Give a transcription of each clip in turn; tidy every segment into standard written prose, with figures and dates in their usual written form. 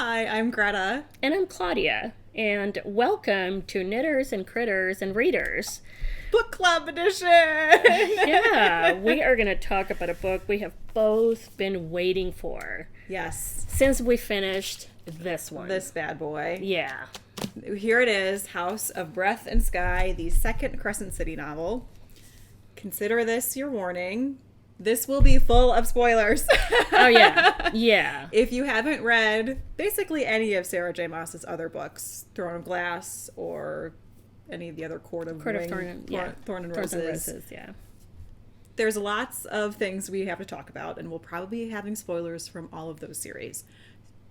Hi, I'm Greta. And I'm Claudia, and welcome to Knitters and Critters and Readers. Book Club edition! Yeah, we are going to talk about a book we have both been waiting for. Yes. Since we finished this one. This bad boy. Yeah. Here it is, House of Breath and Sky, the second Crescent City novel. Consider this your warning. This will be full of spoilers. Oh, yeah. Yeah. If you haven't read basically any of Sarah J. Maas's other books, Throne of Glass or any of the other Court of Thorn and Roses, yeah. There's lots of things we have to talk about, and we'll probably be having spoilers from all of those series,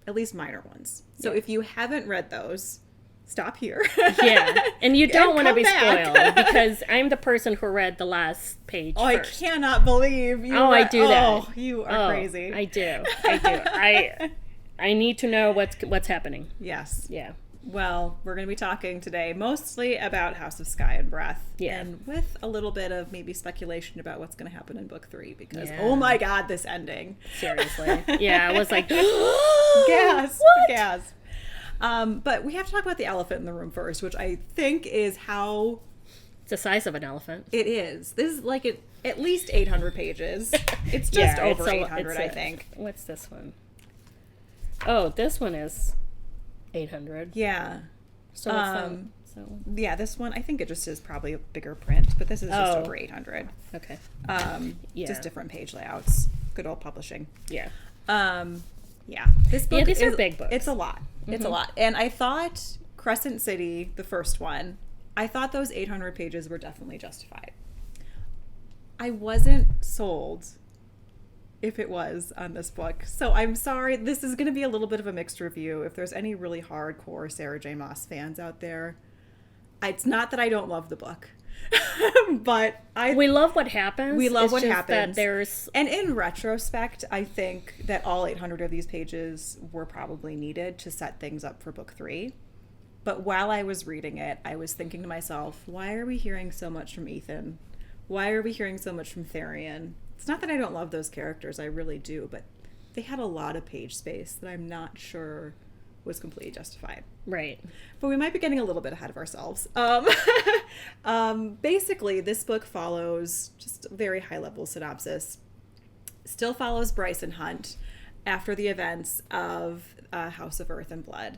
at least minor ones. So if you haven't read those, stop here. Yeah, and you don't want to be back. spoiled because I'm the person who read the last page first. I cannot believe you. I do that. Oh, you are crazy. I do. I need to know what's happening. Yes. Yeah. Well, we're going to be talking today mostly about House of Sky and Breath. Yeah. And with a little bit of maybe speculation about what's going to happen in book 3 because, Yeah. oh my God, this ending. Seriously. Yeah, I was like, Gasp. What? Gasp. But we have to talk about the elephant in the room first, which I think is how it's the size of an elephant. it is. This is like at least 800 pages. It's just over 800, I think. What's this one? Oh, this one is 800. Yeah. So what's them? So Yeah, this one, I think it just is probably a bigger print, but this is just over 800. okay. Yeah. Just different page layouts. Good old publishing. Yeah. Yeah. This book these are big books. It's a lot. It's a lot. And I thought Crescent City, the first one, I thought those 800 pages were definitely justified. I wasn't sold if it was on this book. So I'm sorry. This is going to be a little bit of a mixed review. If there's any really hardcore Sarah J. Maas fans out there, it's not that I don't love the book. But we love what happens. We love it's what just happens. That And in retrospect, I think that all 800 of these pages were probably needed to set things up for book 3. But while I was reading it, I was thinking to myself, why are we hearing so much from Ethan? Why are we hearing so much from Therian? It's not that I don't love those characters, I really do, but they had a lot of page space that I'm not sure was completely justified. Right. But we might be getting a little bit ahead of ourselves. Basically, this book follows, just a very high-level synopsis, still follows Bryce and Hunt after the events of House of Earth and Blood.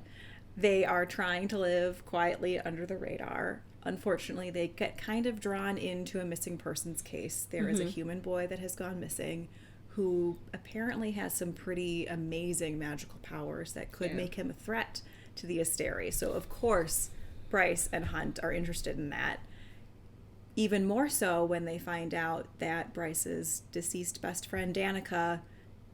They are trying to live quietly under the radar. Unfortunately, they get kind of drawn into a missing persons case. There is a human boy that has gone missing who apparently has some pretty amazing magical powers that could make him a threat to the Asteri. So, of course, Bryce and Hunt are interested in that. Even more so when they find out that Bryce's deceased best friend, Danica,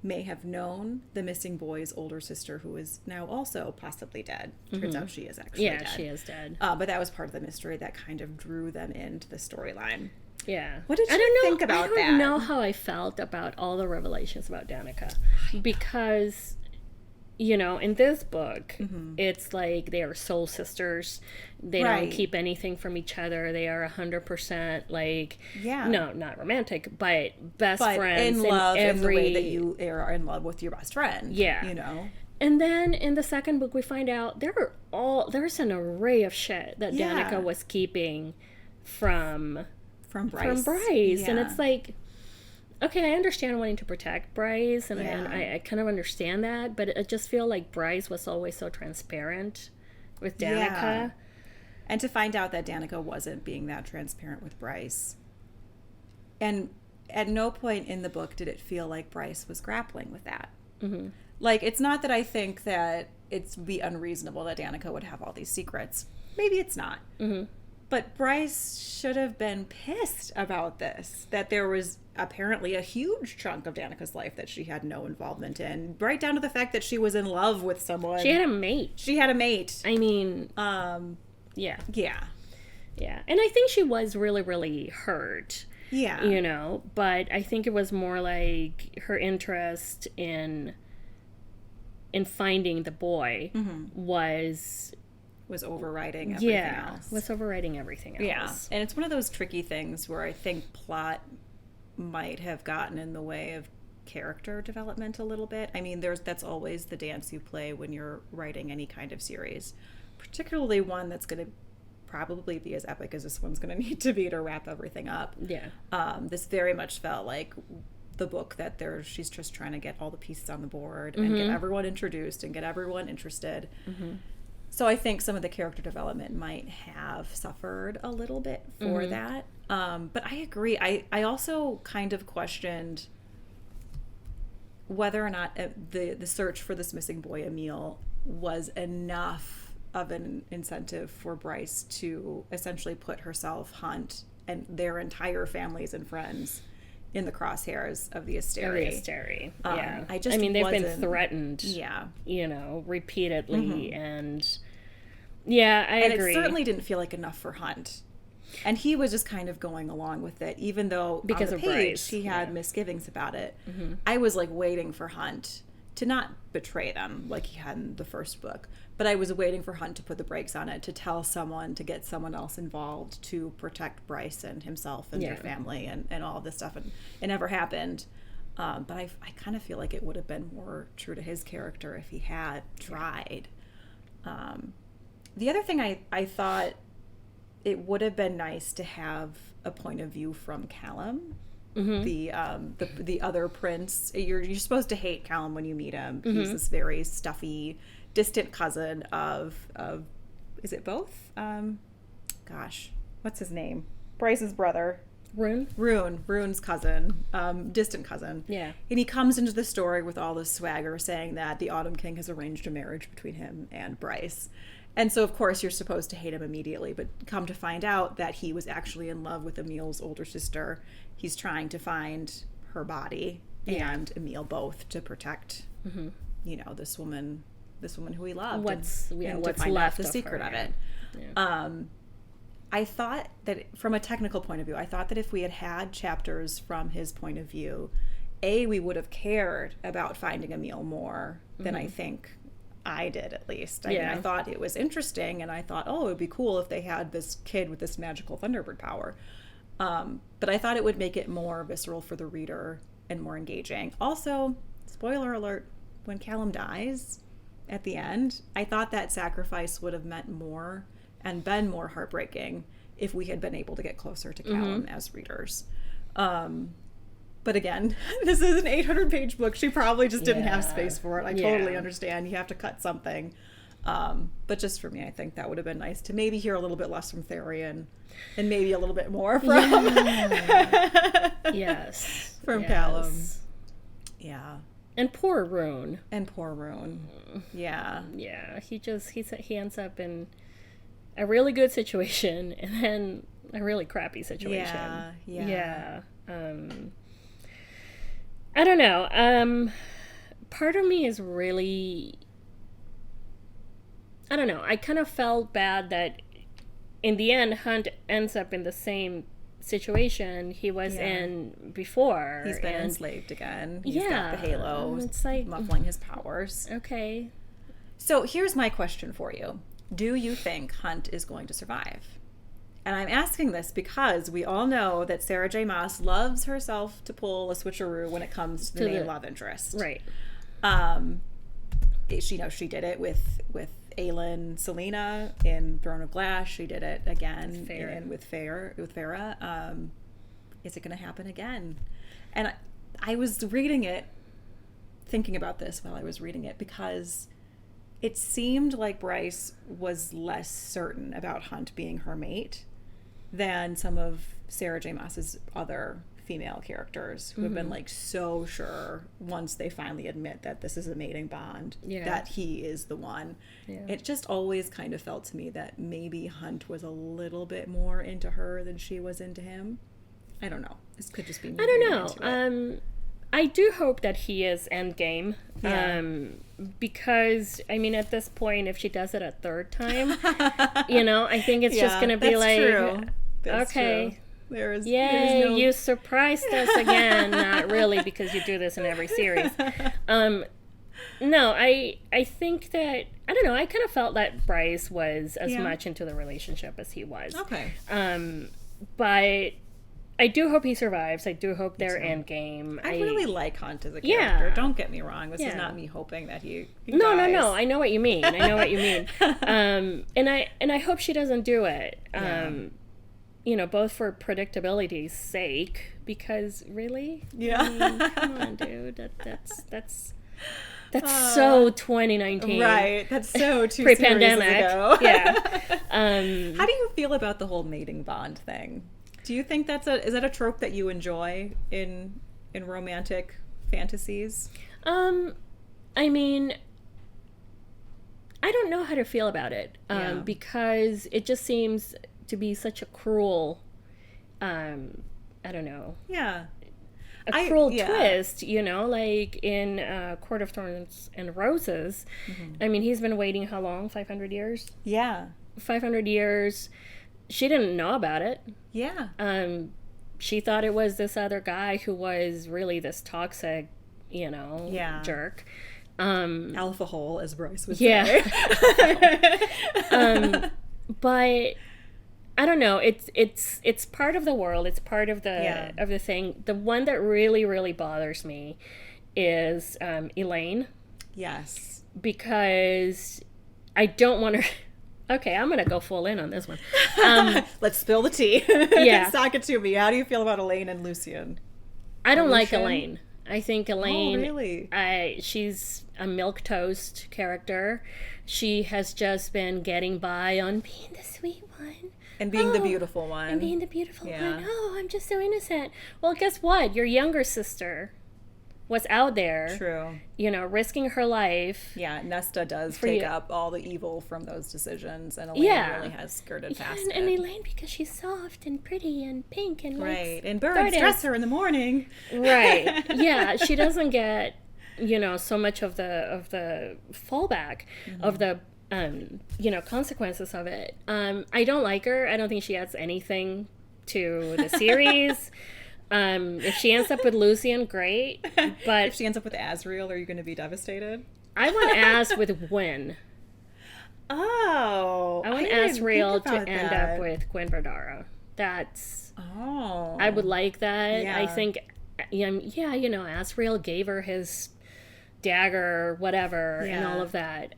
may have known the missing boy's older sister, who is now also possibly dead. Turns out she is actually dead. Yeah, she is dead. But that was part of the mystery that kind of drew them into the storyline. Yeah. What did you think about that? I don't know how I felt about all the revelations about Danica. Because, in this book, it's like they are soul sisters. They don't keep anything from each other. They are 100% like, no, not romantic, but best friends. In love in the way that you are in love with your best friend. Yeah. And then in the second book, we find out there's an array of shit that Danica was keeping from Bryce. Yeah. And it's like, okay, I understand wanting to protect Bryce, and I kind of understand that, but I just feel like Bryce was always so transparent with Danica. Yeah. And to find out that Danica wasn't being that transparent with Bryce. And at no point in the book did it feel like Bryce was grappling with that. Mm-hmm. Like, it's not that I think that it's be unreasonable that Danica would have all these secrets. Maybe it's not. Mm-hmm. But Bryce should have been pissed about this, that there was apparently a huge chunk of Danica's life that she had no involvement in, right down to the fact that she was in love with someone. She had a mate. I mean, yeah. Yeah. Yeah. And I think she was really, really hurt. Yeah. But I think it was more like her interest in finding the boy was overriding everything else. Was overriding everything else. Yeah. And it's one of those tricky things where I think plot might have gotten in the way of character development a little bit. I mean, that's always the dance you play when you're writing any kind of series, particularly one that's going to probably be as epic as this one's going to need to be to wrap everything up. Yeah. This very much felt like the book that she's just trying to get all the pieces on the board and get everyone introduced and get everyone interested. So I think some of the character development might have suffered a little bit for that. But I agree. I also kind of questioned whether or not the search for this missing boy, Emil, was enough of an incentive for Bryce to essentially put herself, Hunt, and their entire families and friends in the crosshairs of the Asteri. Yeah. I mean, they've been threatened, repeatedly, and I agree. It certainly didn't feel like enough for Hunt. And he was just kind of going along with it, even though because on the of page Bryce. he had misgivings about it. I was like waiting for Hunt to not betray them like he had in the first book, but I was waiting for Hunt to put the brakes on it, to tell someone, to get someone else involved to protect Bryce and himself and their family and all of this stuff. And it never happened. But I kind of feel like it would have been more true to his character if he had tried. The other thing I thought it would have been nice to have a point of view from Callum, the other prince. You're supposed to hate Callum when you meet him. He's this very stuffy, distant cousin of is it both? What's his name? Bryce's brother. Ruhn? Ruhn's cousin, distant cousin. Yeah. And he comes into the story with all this swagger, saying that the Autumn King has arranged a marriage between him and Bryce. And so, of course, you're supposed to hate him immediately, but come to find out that he was actually in love with Emil's older sister. He's trying to find her body and Emil both to protect, this woman who he loved. What's to find left out the secret of it. Yeah. I thought that from a technical point of view, I thought that if we had had chapters from his point of view, we would have cared about finding Emil more than I think I did, at least. I mean, I thought it was interesting, and I thought, it would be cool if they had this kid with this magical Thunderbird power. But I thought it would make it more visceral for the reader and more engaging. Also, spoiler alert, when Callum dies at the end, I thought that sacrifice would have meant more and been more heartbreaking if we had been able to get closer to Callum as readers. But again, this is an 800-page book. She probably just didn't have space for it. I totally understand. You have to cut something. But just for me, I think that would have been nice to maybe hear a little bit less from Therian and maybe a little bit more from from Callum. Yeah. And poor Ruhn. Yeah. Yeah. He ends up in a really good situation and then a really crappy situation. Yeah. I don't know. Part of me is really, I don't know. I kind of felt bad that in the end, Hunt ends up in the same situation he was in before. He's been enslaved again. He's got the halo. It's like muffling his powers. Okay. So here's my question for you. Do you think Hunt is going to survive? And I'm asking this because we all know that Sarah J. Maas loves herself to pull a switcheroo when it comes to the main love interest. Right. She did it with Aelin Selena in Throne of Glass. She did it again with Farah. Is it going to happen again? And I was reading it, thinking about this while I was reading it, because it seemed like Bryce was less certain about Hunt being her mate than some of Sarah J. Maas's other female characters who have been like so sure once they finally admit that this is a mating bond that he is the one. It just always kind of felt to me that maybe Hunt was a little bit more into her than she was into him. I don't know. This could just be me. I don't know. I do hope that he is endgame. Because I mean, at this point, if she does it a third time, I think it's just going to be like, true. Okay, true. There's you surprised us again. Not really, because you do this in every series. No, I think that, I don't know, I kind of felt that Bryce was as much into the relationship as he was. Okay. But I do hope he survives. I do hope they're endgame. I really like Hunt as a character. Don't get me wrong. This is not me hoping that he dies. No. I know what you mean. And I hope she doesn't do it. Both for predictability's sake, because really? Yeah. I mean, come on, dude. That's so 2019. Right. That's so two pre-pandemic. series ago. Yeah. How do you feel about the whole mating bond thing? Do you think is that a trope that you enjoy in romantic fantasies? I mean, I don't know how to feel about it, because it just seems to be such a cruel, I don't know. Yeah. A cruel twist, like in Court of Thorns and Roses. Mm-hmm. I mean, he's been waiting how long? 500 years? Yeah. 500 years. She didn't know about it. Yeah. She thought it was this other guy who was really this toxic, jerk. Alpha hole, as Bryce would say. But I don't know. It's part of the world. It's part of the thing. The one that really, really bothers me is Elaine. Yes. Because I don't want her. Okay, I'm gonna go full in on this one. Let's spill the tea. Yeah. Sock it to me. How do you feel about Elaine and Lucian? I don't like Elaine. I think Elaine. Oh, really? She's a milquetoast character. She has just been getting by on being the sweet one. And being the beautiful one. And being the beautiful one. Oh, I'm just so innocent. Well, guess what? Your younger sister was out there. True. Risking her life. Yeah, Nesta does take up all the evil from those decisions, and Elaine really has skirted past it. And Elaine, because she's soft and pretty and pink and right, and birds dress her in the morning. Right. Yeah, she doesn't get so much of the fallback of the consequences of it. I don't like her. I don't think she adds anything to the series. If she ends up with Lucian, great. But if she ends up with Asriel, are you going to be devastated? I want Az with Gwen. Oh, I want Asriel to end up with Gwen Verdara. That's. Oh. I would like that. Yeah. I think, Asriel gave her his dagger, whatever, and all of that.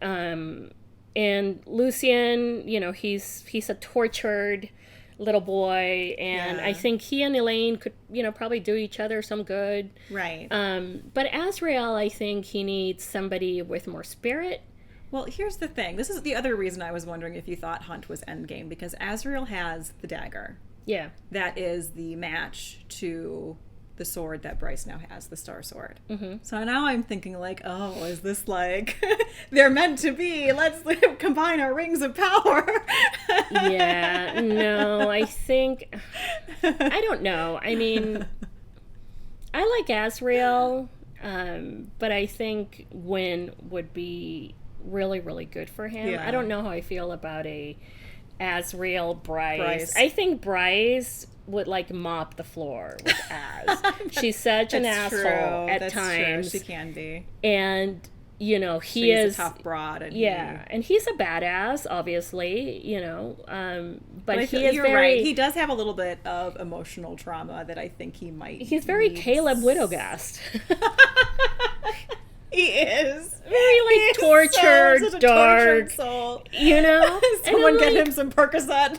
And Lucian, he's a tortured little boy, and I think he and Elaine could, probably do each other some good. Right. But Asriel, I think he needs somebody with more spirit. Well, here's the thing. This is the other reason I was wondering if you thought Hunt was endgame, because Asriel has the dagger. Yeah. That is the match to the sword that Bryce now has, the Star Sword. Mm-hmm. So now I'm thinking is this they're meant to be? Let's combine our rings of power. Yeah, no, I think, I don't know. I mean, I like Asriel, but I think Gwen would be really, really good for him. Yeah. I don't know how I feel about a Asriel Bryce. I think Bryce would mop the floor with Az. She's such an asshole at times. True. She can be. And he she's is a tough broad, and and he's a badass, obviously. But he is you're very. Right. He does have a little bit of emotional trauma that I think he might. He's very Caleb Widogast. He is very tortured, such a dark, tortured soul. Someone get him some Percocet.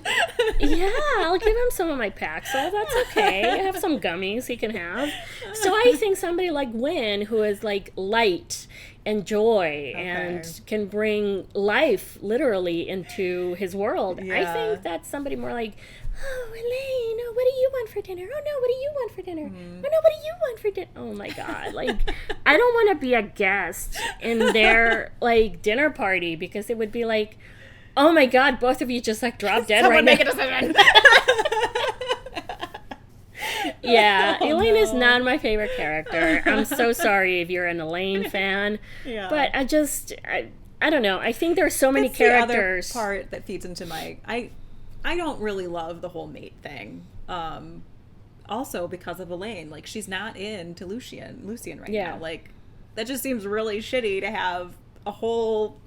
Yeah, I'll give him some of my Paxil. That's okay. I have some gummies he can have. So I think somebody like Gwen, who is light and joy and can bring life literally into his world. Yeah. I think that's somebody more like, oh, Elaine, what do you want for dinner? Oh, no, what do you want for dinner? Oh, no, what do you want for dinner? Oh, my God. I don't want to be a guest in their, dinner party, because it would be oh, my God, both of you just, dropped dead right now. Someone make a decision. Yeah, Elaine is not my favorite character. I'm so sorry if you're an Elaine fan. Yeah. But I don't know. I think there are so many characters. The other part that feeds into my... I don't really love the whole mate thing. Also because of Elaine. She's not into Lucian right now. That just seems really shitty to have a whole,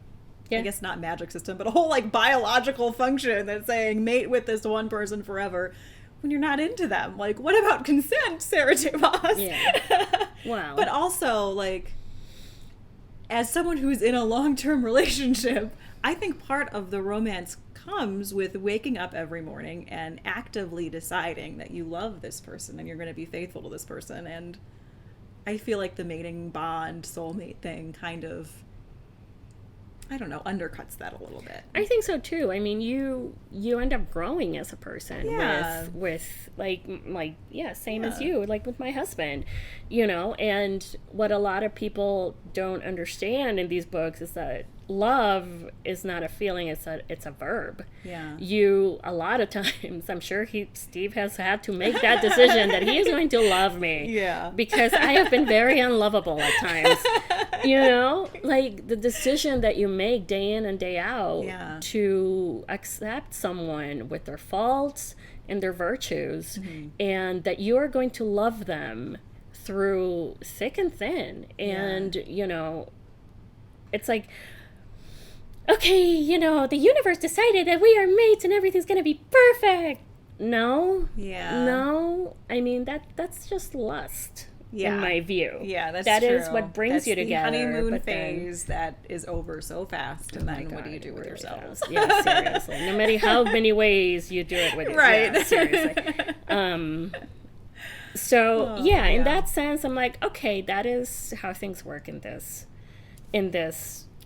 I guess not magic system, but a whole biological function that's saying mate with this one person forever when you're not into them? Like, what about consent, Sarah J. Maas? Yeah. Wow. But also, like, as someone who's in a long-term relationship, I think part of the romance comes with waking up every morning and actively deciding that you love this person and you're going to be faithful to this person. And I feel like the mating bond, soulmate thing kind of, I don't know, undercuts that a little bit. I think so too. I mean, you end up growing as a person with like same as you, like with my husband, you know. And what a lot of people don't understand in these books is that love is not a feeling, it's a verb. Yeah. You, a lot of times, I'm sure Steve has had to make that decision that he is going to love me. Yeah. Because I have been very unlovable at times. You know, like the decision that you make day in and day out to accept someone with their faults and their virtues, and that you are going to love them through thick and thin. And, you know, it's like, okay, you know, the universe decided that we are mates and everything's going to be perfect. No. Yeah. No. I mean, that's just lust. In my view. Yeah, that's that true. That is what brings you together. The honeymoon phase that is over so fast, and then what do you do with yourselves? Yeah, seriously. No matter how many ways you do it with yourself. Right. Yeah, seriously. So in that sense, I'm like, okay, that is how things work in this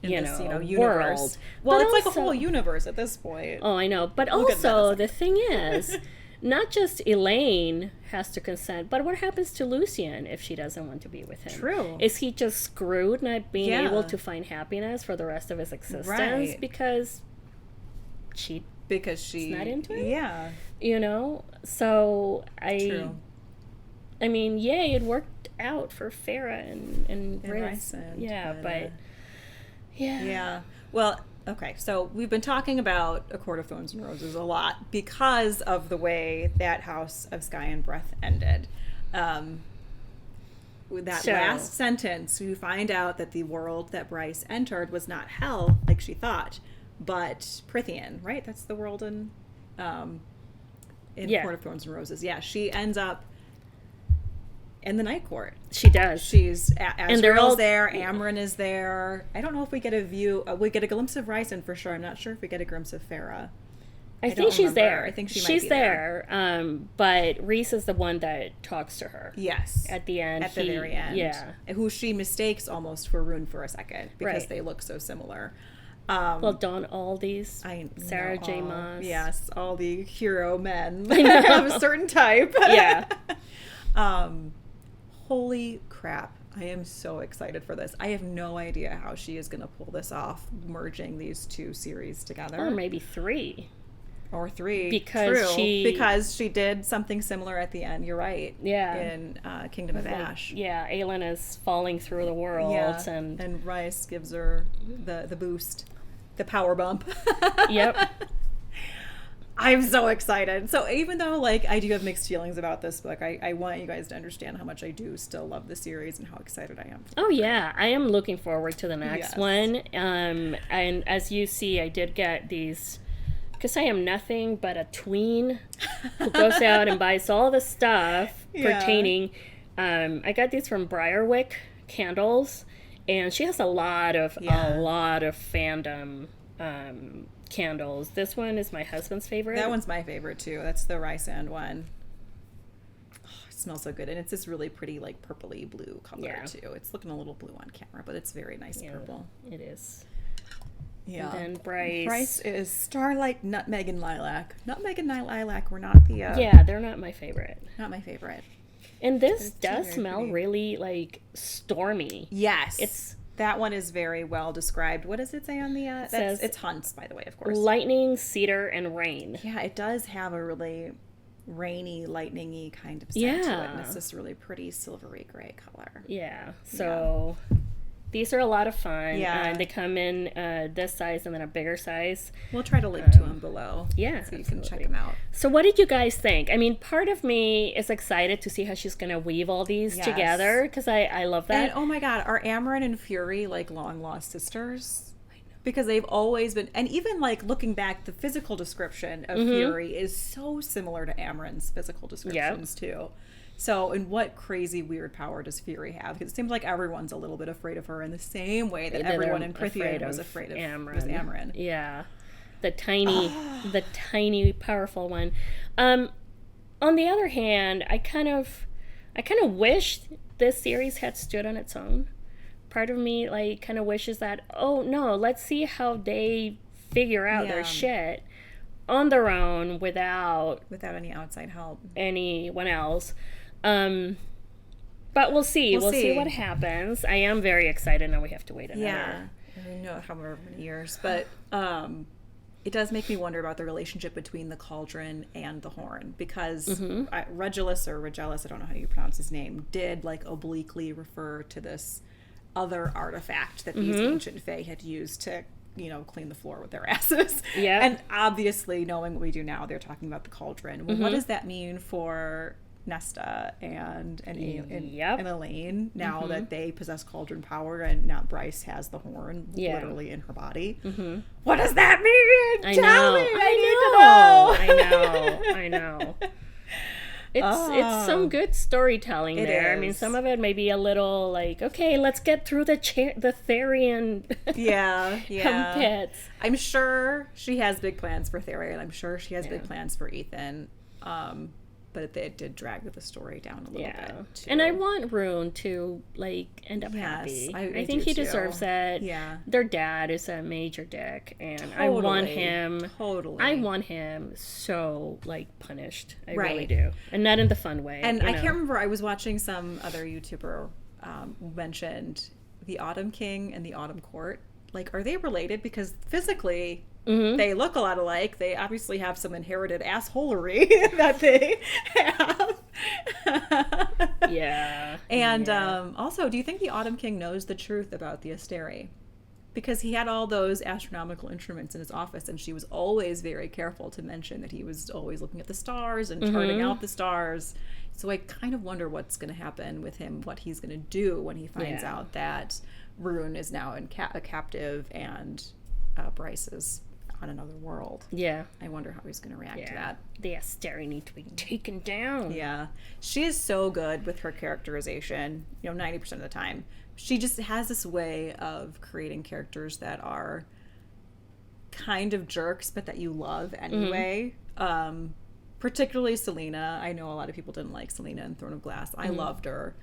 universe. Well, but it's also, like a whole universe at this point. Oh, I know. But also, the thing is, not just Elaine has to consent, but what happens to Lucien if she doesn't want to be with him? True. Is he just screwed not being able to find happiness for the rest of his existence because she's not into it? Yeah. You know? So I mean, yay, it worked out for Farah and Bryce. Yeah, but yeah. Well, okay, so we've been talking about A Court of Thorns and Roses a lot because of the way that House of Sky and Breath ended. With that last sentence, you find out that the world that Bryce entered was not hell like she thought, but Prithian, right? That's the world in Court of Thorns and Roses. Yeah, she ends up in the Night Court. She does. She's Azrael's there. Amren is there. I don't know if we get a view. We get a glimpse of Rysand for sure. I'm not sure if we get a glimpse of Farah. I think she's there. I think she's there. But Rhys is the one that talks to her. Yes. At the end. At the very end. Yeah. Who she mistakes almost for Ruhn for a second because they look so similar. Well, don't all these Sarah J. Maas. Yes, all the hero men of a certain type. Yeah. Holy crap. I am so excited for this. I have no idea how she is going to pull this off, merging these two series together. Or maybe three. Or three. Because she did something similar at the end. You're right. Yeah. In Kingdom of Ash. Yeah, Aelin is falling through the world. Yeah. And Bryce gives her the boost, the power bump. Yep. I'm so excited. So even though, like, I do have mixed feelings about this book, I want you guys to understand how much I do still love the series and how excited I am. Oh, yeah. I am looking forward to the next one. And as you see, I did get these, because I am nothing but a tween who goes out and buys all the stuff pertaining. I got these from Briarwick Candles, and she has a lot of fandom candles. This one is my husband's favorite. That one's my favorite too. That's the Rysand one. Oh, it smells so good, and it's this really pretty, like, purpley blue color too. It's looking a little blue on camera, but it's very nice purple. It is. Yeah. And then Bryce is Starlight, Nutmeg, and Lilac. Nutmeg and Lilac were not the. Yeah, they're not my favorite. Not my favorite. And this does smell really, like, stormy. Yes. That one is very well described. What does it say on the... it's Hunt's, by the way, of course. Lightning, cedar, and rain. Yeah, it does have a really rainy, lightning-y kind of scent to it. And it's this really pretty silvery gray color. Yeah. So these are a lot of fun. Yeah. They come in this size and then a bigger size. We'll try to link to them below. Yeah. So you can check them out. So what did you guys think? I mean, part of me is excited to see how she's going to weave all these together, because I love that. And oh my God, are Amren and Fury like long-lost sisters? because they've always been, and even like looking back, the physical description of Fury is so similar to Amren's physical descriptions too. So, and what crazy weird power does Fury have? Because it seems like everyone's a little bit afraid of her in the same way that everyone in Prythian was afraid of Amren. Yeah, the tiny powerful one. On the other hand, I kind of wish this series had stood on its own. Part of me like kind of wishes that, oh no, let's see how they figure out their shit on their own without any outside help, anyone else. But we'll see. We'll see what happens. I am very excited. Now we have to wait another. I don't know however many years, but it does make me wonder about the relationship between the cauldron and the horn, because Regulus, I don't know how you pronounce his name, did like obliquely refer to this other artifact that these ancient fae had used to, clean the floor with their asses. Yeah. And obviously, knowing what we do now, they're talking about the cauldron. Well, what does that mean for Nesta and Elaine now that they possess cauldron power, and now Bryce has the horn literally in her body? What does that mean? Tell me. I know. It's some good storytelling there. I mean, some of it may be a little like, okay, let's get through the Therian pits. I'm sure she has big plans for Therian. I'm sure she has big plans for Ethan. But it did drag the story down a little bit too. And I want Ruhn to like end up happy. I think he deserves it. Yeah. Their dad is a major dick, and I want him so like punished. I really do. And not in the fun way. And I can't remember, I was watching some other YouTuber mentioned the Autumn King and the Autumn Court. Like, are they related? Because physically they look a lot alike. They obviously have some inherited assholery that they have. And also, do you think the Autumn King knows the truth about the Asteri? Because he had all those astronomical instruments in his office, and she was always very careful to mention that he was always looking at the stars and charting out the stars. So I kind of wonder what's going to happen with him, what he's going to do when he finds out that Ruhn is now a captive and Bryce is on another world. I wonder how he's going to react to that. The Asteri need to be taken down. She is so good with her characterization, 90% of the time. She just has this way of creating characters that are kind of jerks, but that you love anyway. Particularly Selena. I know a lot of people didn't like Selena in Throne of Glass. I loved her.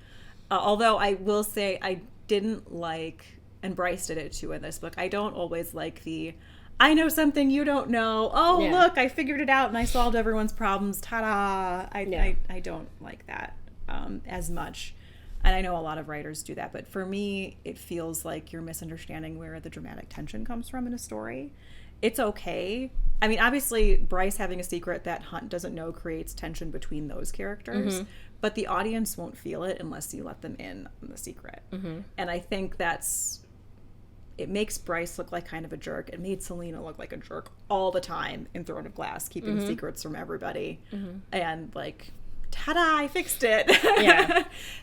Although I will say I didn't like, and Bryce did it too in this book, I don't always like the, I know something you don't know. Oh, look, I figured it out and I solved everyone's problems. Ta-da! I don't like that as much. And I know a lot of writers do that. But for me, it feels like you're misunderstanding where the dramatic tension comes from in a story. It's okay. I mean, obviously, Bryce having a secret that Hunt doesn't know creates tension between those characters. But the audience won't feel it unless you let them in on the secret. And I think it makes Bryce look like kind of a jerk. It made Selena look like a jerk all the time in Throne of Glass, keeping secrets from everybody. And like, ta-da, I fixed it.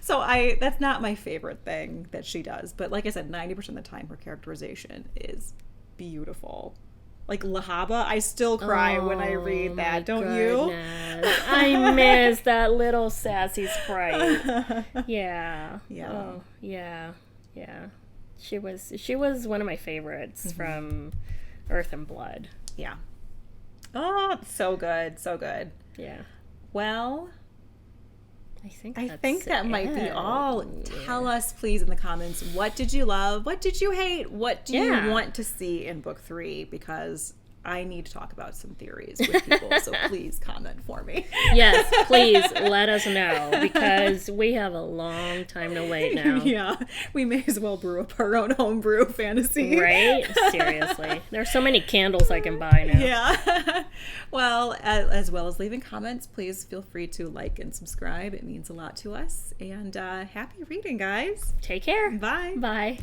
So that's not my favorite thing that she does. But like I said, 90% of the time, her characterization is beautiful. Like Lahaba, I still cry when I read that. Don't you? I miss that little sassy sprite. She was one of my favorites from Earth and Blood. Oh, so good. Well, I think that might be all. Tell us, please, in the comments, what did you love? What did you hate? What do you want to see in book 3? Because I need to talk about some theories with people, so please comment for me. Yes, please let us know, because we have a long time to wait now. We may as well brew up our own homebrew fantasy. Right? Seriously. There's so many candles I can buy now. Well, as well as leaving comments, please feel free to like and subscribe. It means a lot to us. And happy reading, guys. Take care. Bye. Bye.